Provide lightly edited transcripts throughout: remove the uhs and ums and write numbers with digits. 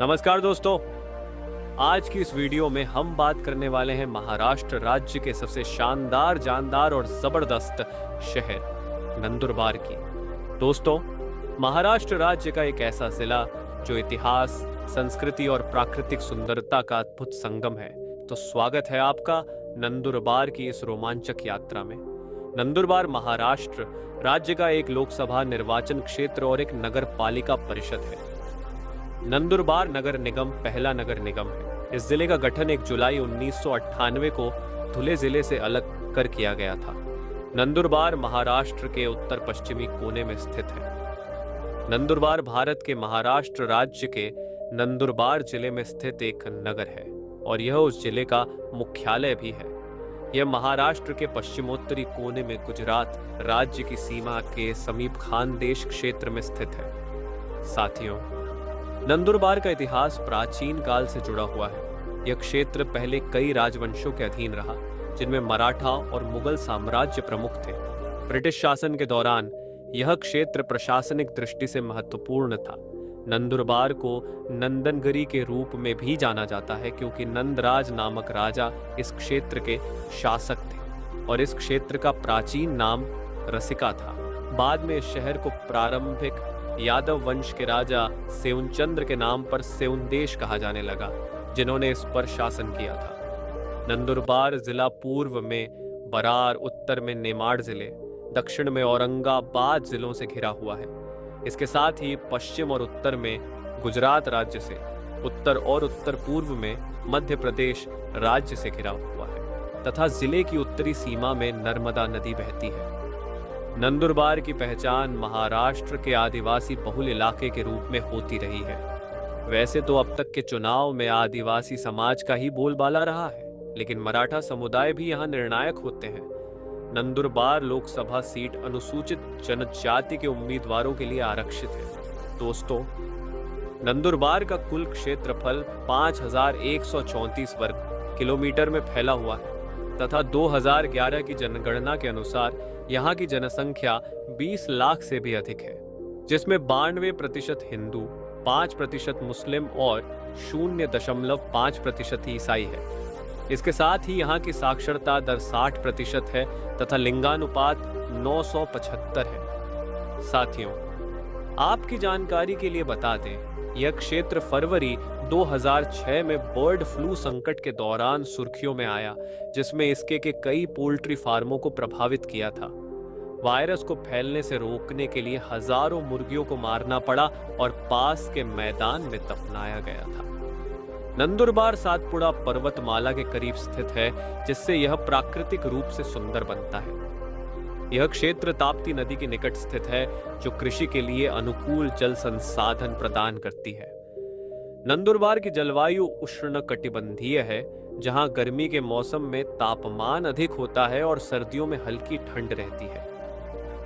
नमस्कार दोस्तों। आज की इस वीडियो में हम बात करने वाले हैं महाराष्ट्र राज्य के सबसे शानदार, जानदार और जबरदस्त शहर नंदुरबार की। दोस्तों, महाराष्ट्र राज्य का एक ऐसा जिला जो इतिहास, संस्कृति और प्राकृतिक सुंदरता का अद्भुत संगम है। तो स्वागत है आपका नंदुरबार की इस रोमांचक यात्रा में। नंदुरबार महाराष्ट्र राज्य का एक लोकसभा निर्वाचन क्षेत्र और एक नगर पालिका परिषद है। नंदुरबार नगर निगम पहला नगर निगम है। इस जिले का गठन 1 जुलाई 1998 को धुले जिले से अलग कर किया गया था। नंदुरबार महाराष्ट्र के उत्तर पश्चिमी कोने में स्थित है। नंदुरबार भारत के महाराष्ट्र राज्य के नंदुरबार जिले में स्थित एक नगर है और यह उस जिले का मुख्यालय भी है। यह महाराष्ट्र के पश्चिमोत्तरी कोने में गुजरात राज्य की सीमा के समीप खानदेश क्षेत्र में स्थित है। साथियों, नंदुरबार का इतिहास प्राचीन काल से जुड़ा हुआ है। यह क्षेत्र पहले कई राजवंशों के अधीन रहा, जिनमें मराठा और मुगल साम्राज्य प्रमुख थे। ब्रिटिश शासन के दौरान यह क्षेत्र प्रशासनिक दृष्टि से महत्वपूर्ण था। नंदुरबार को नंदनगिरी के रूप में भी जाना जाता है, क्योंकि नंदराज नामक राजा इस क्षेत्र के शासक थे और इस क्षेत्र का प्राचीन नाम रसिका था। बाद में इस शहर को प्रारंभिक यादव वंश के राजा सेउनचंद्र के नाम पर सेउनदेश कहा जाने लगा, जिन्होंने इस पर शासन किया था। नंदुरबार जिला पूर्व में बरार, उत्तर में नेमाड़ जिले, दक्षिण में औरंगाबाद जिलों से घिरा हुआ है। इसके साथ ही पश्चिम और उत्तर में गुजरात राज्य से, उत्तर और उत्तर पूर्व में मध्य प्रदेश राज्य से घिरा हुआ है तथा जिले की उत्तरी सीमा में नर्मदा नदी बहती है। नंदुरबार की पहचान महाराष्ट्र के आदिवासी बहुल इलाके के रूप में होती रही है। वैसे तो अब तक के चुनाव में आदिवासी समाज का ही बोलबाला रहा है, लेकिन मराठा समुदाय भी यहाँ निर्णायक होते हैं। नंदुरबार लोकसभा सीट अनुसूचित जनजाति के उम्मीदवारों के लिए आरक्षित है। दोस्तों, नंदुरबार का कुल क्षेत्रफल 5134 वर्ग किलोमीटर में फैला हुआ है तथा 2011 की जनगणना के अनुसार यहाँ की जनसंख्या 20 लाख से भी अधिक है, जिसमें 92% हिंदू, 5% मुस्लिम और 0.5% ही ईसाई है। इसके साथ ही यहाँ की साक्षरता दर 60% है तथा लिंगानुपात 975 है। साथियों, आपकी जानकारी के लिए बता दें, यह क्षेत्र फरवरी 2006 में बर्ड फ्लू संकट के दौरान सुर्खियों में आया, जिसमें इसके के कई पोल्ट्री फार्मों को प्रभावित किया था। वायरस को फैलने से रोकने के लिए हजारों मुर्गियों को मारना पड़ा और पास के मैदान में दफनाया गया था। नंदुरबार सातपुड़ा पर्वतमाला के करीब स्थित है, जिससे यह प्राकृतिक रूप से सुंदर बनता है। यह क्षेत्र ताप्ती नदी के निकट स्थित है, जो कृषि के लिए अनुकूल जल संसाधन प्रदान करती है। नंदुरबार की जलवायु उष्णकटिबंधीय है, जहां गर्मी के मौसम में तापमान अधिक होता है और सर्दियों में हल्की ठंड रहती है।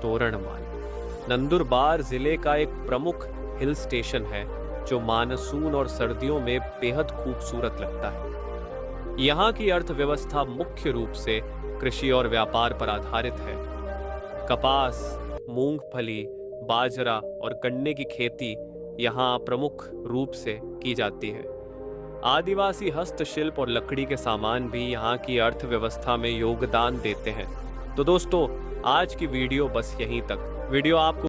तोरणमाल नंदुरबार जिले का एक प्रमुख हिल स्टेशन है, जो मानसून और सर्दियों में बेहद खूबसूरत लगता है। यहाँ की अर्थव्यवस्था मुख्य रूप से कृषि और व्यापार पर आधारित है। कपास, मूंगफली, बाजरा और गन्ने की खेती यहाँ प्रमुख रूप से की जाती है। आदिवासी हस्तशिल्प और लकड़ी के सामान भी यहाँ की अर्थव्यवस्था में योगदान देते हैं। तो दोस्तों, आज की वीडियो बस यहीं तक। वीडियो आपको